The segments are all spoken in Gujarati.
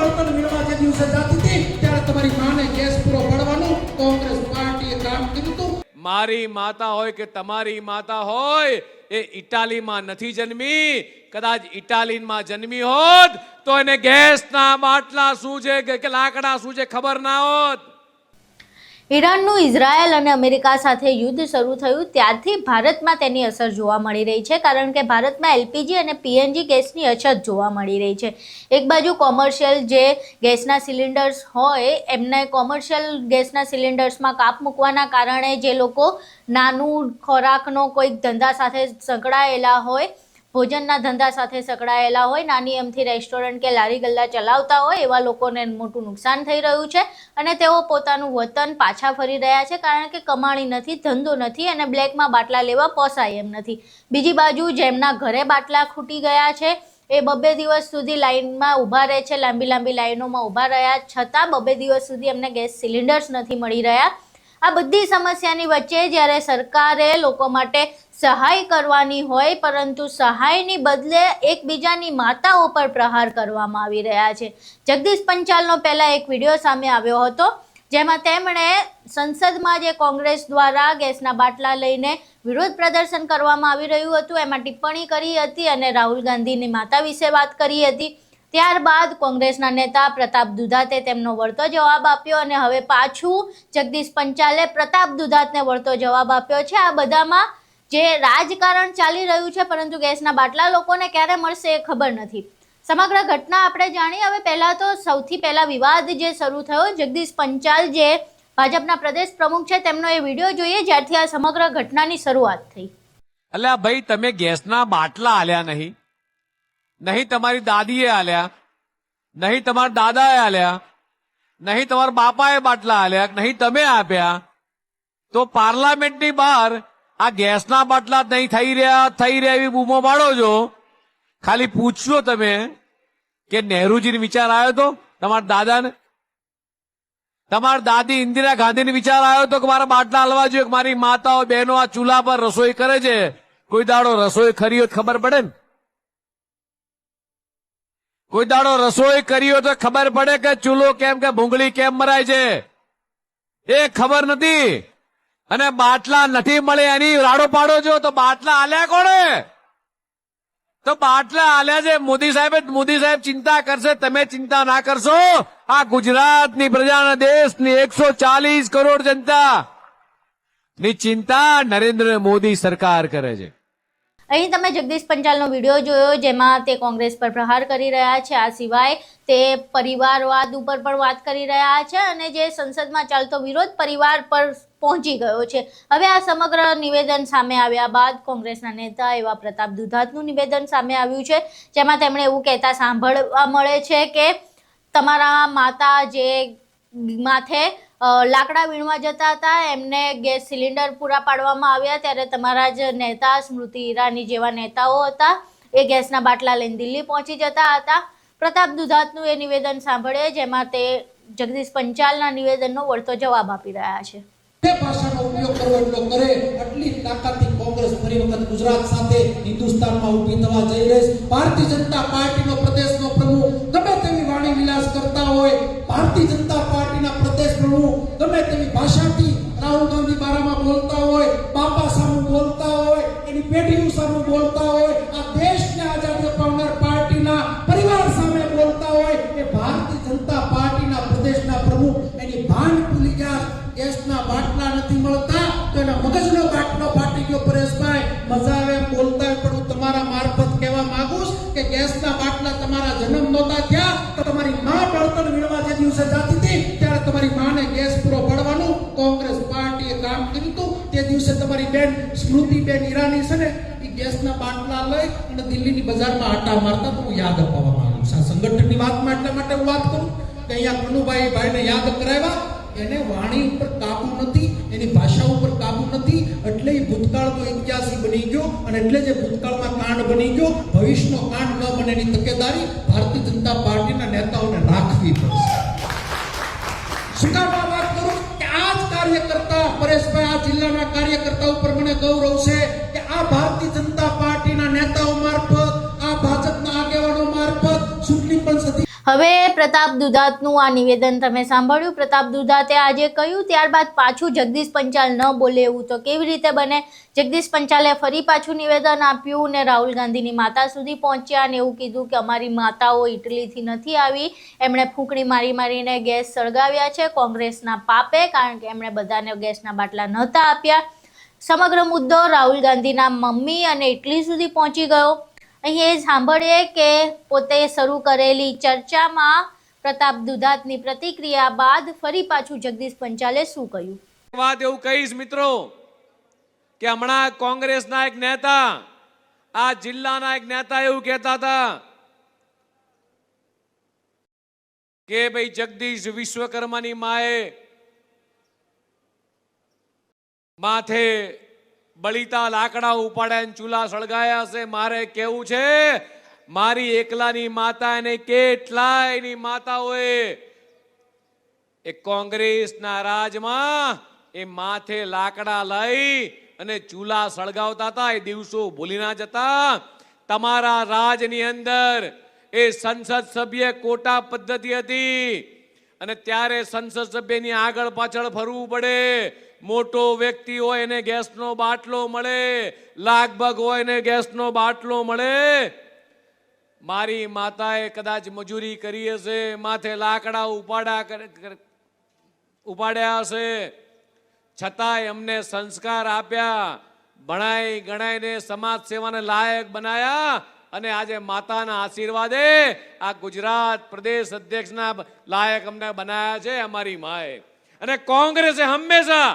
બળતણ વીણવા જે દિવસે જાતી હતી ત્યારે તમારી માને ગેસ પૂરો પાડવાનું કોંગ્રેસ પાર્ટીએ કામ કર્યું હતું। મારી માતા હોય કે તમારી માતા હોય એ ઇટાલીમાં નથી જન્મી, કદાચ ઇટાલીમાં જન્મી હોત તો એને ગેસના બાટલા શું છે કે લાકડા શું છે ખબર ના હોત। ઈરાનનું ઇઝરાયલ અને અમેરિકા સાથે યુદ્ધ શરૂ થયું ત્યારથી ભારતમાં તેની અસર જોવા મળી રહી છે, કારણ કે ભારતમાં એલપીજી અને પીએનજી ગેસની અછત જોવા મળી રહી છે। એક બાજુ કોમર્શિયલ જે ગેસના સિલિન્ડર્સ હોય એમને કોમર્શિયલ ગેસના સિલિન્ડર્સમાં કાપ મૂકવાના કારણે જે લોકો નાનું ખોરાકનો કોઈક ધંધા સાથે સંકળાયેલા હોય, ભોજનના ધંધા સાથે સંકળાયેલા હોય, નાની એમથી રેસ્ટોરન્ટ કે લારી ગલ્લા ચલાવતા હોય એવા લોકોને મોટું નુકસાન થઈ રહ્યું છે અને તેઓ પોતાનું વતન પાછા ફરી રહ્યા છે, કારણ કે કમાણી નથી, ધંધો નથી અને બ્લેકમાં બાટલા લેવા પોસાય એમ નથી। બીજી બાજુ જેમના ઘરે બાટલા ખૂટી ગયા છે એ 2 દિવસ સુધી લાઇનમાં ઊભા રહે છે, લાંબી લાંબી લાઈનોમાં ઊભા રહ્યા છતાં 2 દિવસ સુધી એમને ગેસ સિલિન્ડર્સ નથી મળી રહ્યા। આ બધી સમસ્યાની વચ્ચે જ્યારે સરકારે લોકો માટે સહાય કરવાની હોય પરંતુ સહાયની બદલે એકબીજાની માતાઓ પર પ્રહાર કરવામાં આવી રહ્યા છે। જગદીશ પંચાલનો પહેલા એક વિડીયો સામે આવ્યો હતો જેમાં તેમણે સંસદમાં જે કોંગ્રેસ દ્વારા ગેસના બાટલા લઈને વિરોધ પ્રદર્શન કરવામાં આવી રહ્યું હતું એમાં ટિપ્પણી કરી હતી અને રાહુલ ગાંધીની માતા વિશે વાત કરી હતી। ત્યારબાદ કોંગ્રેસના નેતા પ્રતાપ દુધાતે તેમનો વળતો જવાબ આપ્યો અને હવે પાછું જગદીશ પંચાલે પ્રતાપ દુધાતને વળતો જવાબ આપ્યો છે। આ બધામાં જે રાજકારણ ચાલી રહ્યું છે પરંતુ ગેસના બાટલા લોકોને ક્યારે મળશે એ ખબર નથી। સમગ્ર ઘટના આપણે જાણીએ। હવે પહેલા તો સૌથી પહેલા વિવાદ જે શરૂ થયો, જગદીશ પંચાલ જે ભાજપના પ્રદેશ પ્રમુખ છે તેમનો એ વિડીયો જોઈએ જ્યારથી આ સમગ્ર ઘટનાની શરૂઆત થઈ। અલ્યા ભાઈ, તમે ગેસના બાટલા આલ્યા નહીં, નહીં તમારી દાદીએ આલ્યા, નહીં તમારા દાદાએ આલ્યા, નહીં તમારા બાપાએ બાટલા આલ્યા, નહીં તમે આપ્યા, તો પાર્લામેન્ટની બહાર આ ગેસના બાટલા નહીં થઈ રહ્યા એવી બૂમો પાડો છો। ખાલી પૂછજો તમે કે નહેરુજીને વિચાર આવ્યો તો તમારા દાદાને, તમારા દાદી ઇન્દિરા ગાંધીને વિચાર આવ્યો તો કે મારા બાટલા હલવા જોઈએ, કે મારી માતાઓ બહેનો આ ચૂલા પર રસોઈ કરે છે, કોઈ દાડો રસોઈ કરી હોય તો ખબર પડે ને, કોઈ દાડો રસોઈ કરી હોય તો ખબર પડે કે ચૂલો કેમ કે ભૂંગળી કેમ મરાય છે એ ખબર નથી। અને બાટલા નથી મળે એની રાડો પાડો છો તો બાટલા આલ્યા કોણે? તો બાટલા આલ્યા છે મોદી સાહેબ ચિંતા કરશે, તમે ચિંતા ના કરશો। આ ગુજરાતની પ્રજાના દેશની 140 કરોડ જનતા ની ચિંતા નરેન્દ્ર મોદી સરકાર કરે છે। અહીં તમે જગદીશ પંચાલનો વિડીયો જોયો જેમાં તે કોંગ્રેસ પર પ્રહાર કરી રહ્યા છે। આ સિવાય તે પરિવારવાદ ઉપર પણ વાત કરી રહ્યા છે અને જે સંસદમાં ચાલતો વિરોધ પરિવાર પર પહોંચી ગયો છે। હવે આ સમગ્ર નિવેદન સામે આવ્યા બાદ કોંગ્રેસના નેતા એવા પ્રતાપ દુધાતનું નિવેદન સામે આવ્યું છે જેમાં તેમણે એવું કહેતા સાંભળવા મળે છે કે તમારા માતા જે માથે લાકડા વીણવા જતા હતા એમને ગેસ સિલિન્ડર પૂરા પાડવામાં આવ્યા ત્યારે તમારા જ નેતા સ્મૃતિ ઈરાની જેવા નેતાઓ હતા એ ગેસના બાટલા લઈને દિલ્હી પહોંચી જતા હતા। પ્રતાપ દુધાતનું એ નિવેદન સાંભળે જેમાં તે જગદીશ પંચાલના નિવેદનનો વળતો જવાબ આપી રહ્યા છે। ભાષાનો ઉપયોગ કરવો એટલો કરે, આટલી તાકાતથી કોંગ્રેસ ફરી વખત ગુજરાત સાથે હિન્દુસ્તાનમાં ઊભી થવા જઈ રહી છે। ભારતીય જનતા પાર્ટીનો પ્રદેશનો પ્રમુખ ગમે તેવી વાણી વિલાસ કરતા હોય, ભારતીય જનતા પાર્ટીના પ્રદેશ પ્રમુખ ગમે તેવી ભાષાથી રાહુલ ગાંધી બારામાં બોલતા હોય, બાપા સામુ બોલતા હોય, એની પેઢીઓ સામુ બોલતા હોય, આ દેશને આઝાદી અપાવનાર પાર્ટીના પરિવાર સામે બોલતા હોય, એ ભારતીય જનતા પાર્ટીના પ્રદેશના પ્રમુખ એની ભાન ભૂલી ગયા। ગેસના બાટલા નથી મળતા તો એના મગજનો બાટલો ફાટી ગયો। પરેશભાઈ, મજા આવે બોલતા પણ હું તમારા મારફત કહેવા માંગુ છું કે ગેસના બાટલા તમારા જન્મ નહોતા થયા તો તમારી માં બળતણ વીણવા જે દિવસે જાતી હતી ત્યારે તમારી માને ગેસ પૂરો પાડવાનું કોંગ્રેસ પાર્ટીએ કામ કર્યું હતું। તે દિવસે તમારી બેન સ્મૃતિબેન ઈરાની છે ને એ ગેસના બાટલા લઈ અને દિલ્હીની બજારમાં આટા મારતા તો હું યાદ અપાવવા માંગુ છું। આ સંગઠનની વાતમાં એટલા માટે હું વાત કરું કે અહીંયા કનુભાઈ ભાઈને યાદ કરાવ્યા, એને વાણી ઉપર કાબુ નથી, એની ભાષા ઉપર કાબુ નથી, એટલે એ ભૂતકાળનો ઇતિહાસી બની ગયો અને એટલે જે ભૂતકાળમાં કાંડ બની ગયો ભવિષ્યનો કાંડ ન બને એની તકેદારી ભારતીય જનતા પાર્ટીના નેતાઓને રાખવી પડશે। શું કામ આ વાત કરું કે આ જ કાર્યકર્તા પરેશભાઈ, આ જિલ્લાના કાર્યકર્તા ઉપર મને ગૌરવ છે કે આ ભારતીય જનતા પાર્ટીના નેતાઓ મારફત, આ ભાજપના આગેવાનો મારફત ચૂંટણી પંચ હવે પ્રતાપ દુધાતનું આ નિવેદન તમે સાંભળ્યું. પ્રતાપ દુધાતે આજે કહ્યું, ત્યારબાદ પાછું જગદીશ પંચાલ ન બોલે એવું તો કેવી રીતે બને. જગદીશ પંચાલે ફરી પાછું નિવેદન આપ્યું ને રાહુલ ગાંધીની માતા સુધી પહોંચ્યા અને એવું કીધું કે અમારી માતાઓ ઇટલીથી નથી આવી, એમણે ફૂંકણી મારી મારીને ગેસ સળગાવ્યા છે કોંગ્રેસના પાપે, કારણ કે એમણે બધાને ગેસના બાટલા નહોતા આપ્યા. સમગ્ર મુદ્દો રાહુલ ગાંધીના મમ્મી અને ઇટલી સુધી પહોંચી ગયો. અહીં એ સાંભળીએ કે પોતે શરૂ કરેલી ચર્ચામાં પ્રતાપ દુધાતની પ્રતિક્રિયા બાદ ફરી પાછું જગદીશ પંચાલે શું કહ્યું. વાત એવું કહીશ મિત્રો કે હમણાં કોંગ્રેસના એક નેતા, આ જિલ્લાના એક નેતા એવું કહેતા હતા કે ભાઈ જગદીશ વિશ્વકર્માની માએ માથે બળીતા લાકડા ઉપાડ્યા ચૂલા સળગાયા છે. મારે કેવું છે, મારી એકલાની માતા અને કેટલાયની માતાઓએ એ કોંગ્રેસના રાજમાં એ માથે લાકડા લઈ અને ચૂલા સળગાવતા હતા. એ દિવસો ભૂલી ના જતા. તમારા રાજની અંદર એ સંસદ સભ્ય કોટા પદ્ધતિ હતી અને ત્યારે સંસદ સભ્યની આગળ પાછળ ફરવું પડે. મોટો વ્યક્તિ હોય એને ગેસનો બાટલો મળે, લાગભગ હોય એને ગેસનો બાટલો મળે. મારી માતાએ કદાચ મજૂરી કરી હશે, માથે લાકડા ઉપાડ્યા હશે, છતાંય અમને સંસ્કાર આપ્યા, ભણાઈ ગણાઈને સમાજ સેવાને લાયક બનાયા અને આજે માતાના આશીર્વાદે આ ગુજરાત પ્રદેશ અધ્યક્ષના લાયક અમને બનાયા છે અમારી માએ. અને કોંગ્રેસે હંમેશા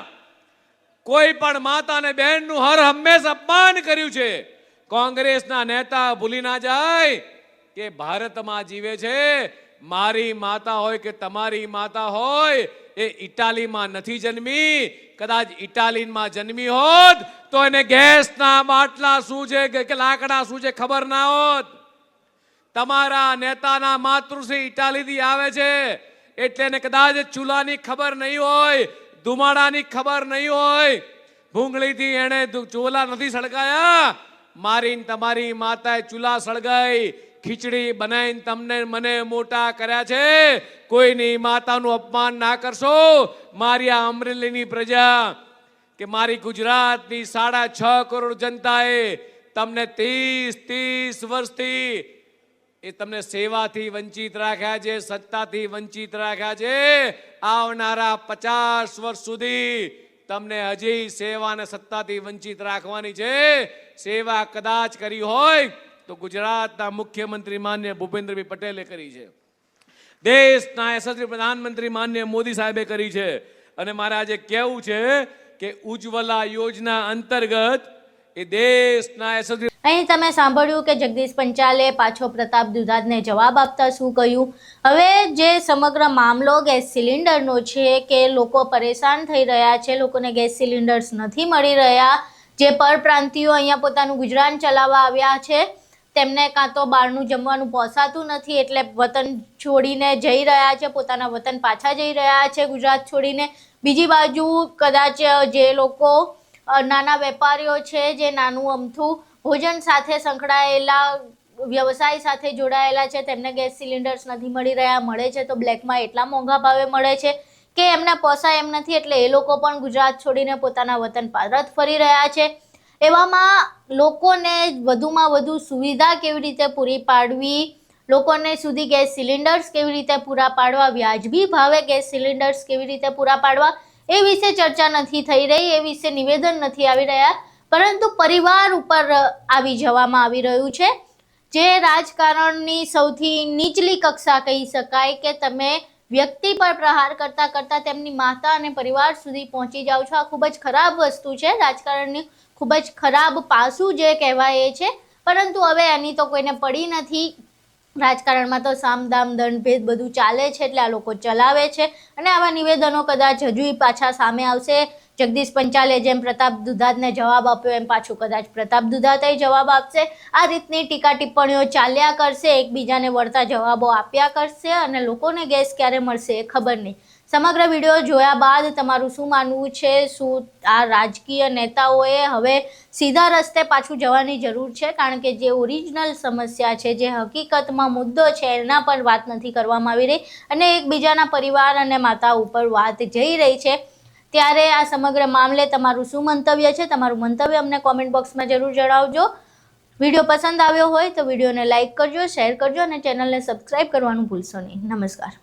કોઈ પણ માતા અને બહેનનું હર હંમેશા અપમાન કર્યું છે. કોંગ્રેસના નેતા ભૂલી ના જાય કે ભારતમાં જીવે છે. મારી માતા હોય કે તમારી માતા હોય એ ઇટાલીમાં નથી જન્મી. કદાચ ઇટાલીમાં જન્મી હોત તો એને ગેસના બાટલા શું છે કે લાકડા શું છે ખબર ના હોત. તમારા નેતાના માતૃશ્રી ઇટાલીથી આવે છે એટલે એને કદાચ ચૂલાની ખબર નહીં હોય, ધુમાડાની ખબર નહીં હોય, ભૂંગળીથી એને ચૂલા નથી સળગાયા. મારીને તમારી માતાએ ચૂલા સળગાઈ, ખીચડી બનાવીને તમને મને મોટા કર્યા છે. કોઈની માતાનું અપમાન ના કરશો. મારી આ અમરેલીની પ્રજા કે મારી ગુજરાતની 6.5 કરોડ જનતાએ તમને 30 વર્ષથી એ તમને સેવાથી વંચિત રાખ્યા છે, સત્તાથી વંચિત રાખ્યા છે. આવનારા 50 વર્ષ સુધી તમને હજી સેવા અને સત્તાથી વંચિત રાખવાની છે. સેવા કદાચ કરી હોય તો ગુજરાતના મુખ્યમંત્રી માન્ય ભૂપેન્દ્રભાઈ પટેલે કરી છે, દેશના યશસ્વી પ્રધાનમંત્રી માન્ય મોદી સાહેબે કરી છે. અને મારે આજે કહેવું છે કે ઉજ્જવલા યોજના અંતર્ગત એ દેશના યશસ્વી. અહીં તમે સાંભળ્યું કે જગદીશ પંચાલે પાછો પ્રતાપ દુધાતને જવાબ આપતા શું કહ્યું. હવે જે સમગ્ર મામલો ગેસ સિલિન્ડરનો છે કે લોકો પરેશાન થઈ રહ્યા છે, લોકોને ગેસ સિલિન્ડર્સ નથી મળી રહ્યા. જે પરપ્રાંતિયો અહીંયા પોતાનું ગુજરાન ચલાવવા આવ્યા છે તેમને કાં તો બહારનું જમવાનું પોસાતું નથી એટલે વતન છોડીને જઈ રહ્યા છે, પોતાના વતન પાછા જઈ રહ્યા છે ગુજરાત છોડીને. બીજી બાજુ કદાચ જે લોકો નાના વેપારીઓ છે, જે નાનું અમથું ભોજન સાથે સંકળાયેલા વ્યવસાય સાથે જોડાયેલા છે, તેમને ગેસ સિલિન્ડર્સ નથી મળી રહ્યા, મળે છે તો બ્લેકમાં એટલા મોંઘા ભાવે મળે છે કે એમને પોસાય એમ નથી. એટલે એ લોકો પણ ગુજરાત છોડીને પોતાના વતન પરત ફરી રહ્યા છે. એવામાં લોકોને વધુમાં વધુ સુવિધા કેવી રીતે પૂરી પાડવી, લોકોને સુધી ગેસ સિલિન્ડર્સ કેવી રીતે પૂરા પાડવા, વ્યાજબી ભાવે ગેસ સિલિન્ડર્સ કેવી રીતે પૂરા પાડવા એ વિશે ચર્ચા નથી થઈ રહી, એ વિશે નિવેદન નથી આવી રહ્યા, પરંતુ પરિવાર ઉપર આવી જવામાં આવી રહ્યું છે. જે રાજકારણની સૌથી નીચલી કક્ષા કહી શકાય કે તમે વ્યક્તિ પર પ્રહાર કરતા કરતા તેમની માતા અને પરિવાર સુધી પહોંચી જાઓ છો. આ ખૂબ જ ખરાબ વસ્તુ છે, રાજકારણની ખૂબ જ ખરાબ પાસું જે કહેવાય એ છે. પરંતુ હવે એની તો કોઈને પડી નથી. રાજકારણમાં તો સામ દામ દંડ ભેદ બધું ચાલે છે એટલે આ લોકો ચલાવે છે અને આવા નિવેદનો કદાચ હજુ પાછા સામે આવશે. જગદીશ પંચાલે જેમ પ્રતાપ દુધાતને જવાબ આપ્યો એમ પાછું કદાચ પ્રતાપ દુધાતે જવાબ આપશે. આ રીતની ટીકા ટિપ્પણીઓ ચાલ્યા કરશે, એકબીજાને વળતા જવાબો આપ્યા કરશે અને લોકોને ગેસ ક્યારે મળશે એ ખબર નહીં. સમગ્ર વિડીયો જોયા બાદ તમારું શું માનવું છે? શું આ રાજકીય નેતાઓએ હવે સીધા રસ્તે પાછું જવાની જરૂર છે? કારણ કે જે ઓરિજિનલ સમસ્યા છે, જે હકીકતમાં મુદ્દો છે, એના પર વાત નથી કરવામાં આવી રહી અને એકબીજાના પરિવાર અને માતા ઉપર વાત જઈ રહી છે. ત્યારે આ સમગ્ર મામલે તમારું શું મંતવ્ય છે? તમારું મંતવ્ય અમને કોમેન્ટ બોક્સમાં જરૂર જણાવજો. વિડીયો પસંદ આવ્યો હોય તો વિડીયોને લાઇક કરજો, શેર કરજો અને ચેનલને સબસ્ક્રાઇબ કરવાનું ભૂલશો નહીં. નમસ્કાર.